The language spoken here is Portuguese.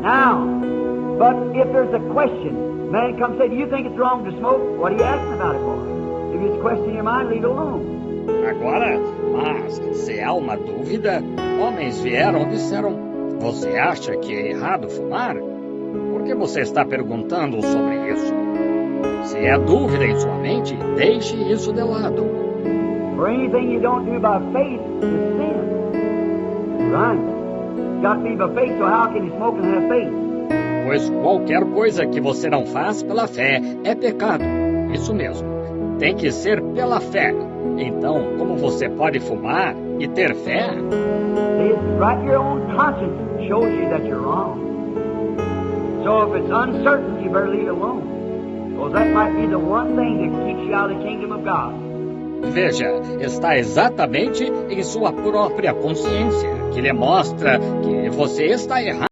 Now, but if there's a question, man comes and say, do you think it's wrong to smoke? What are you asking about it for? If it's a question in your mind, leave it alone. Agora, mas se há uma dúvida, homens vieram e disseram: você acha que é errado fumar? Por que você está perguntando sobre isso? Se há dúvida em sua mente, deixe isso de lado. For anything you don't do by faith is sin. Right? Got to be by faith, so how can you smoke and have faith? Pois qualquer coisa que você não faz pela fé é pecado. Isso mesmo. Tem que ser pela fé. Então, como você pode fumar e ter fé? It's right, your own conscience shows you that you're wrong. So if it's uncertain, you better leave it alone. Because that might be the one thing that keeps you out of the kingdom of God. Veja, está exatamente em sua própria consciência que lhe mostra que você está errado.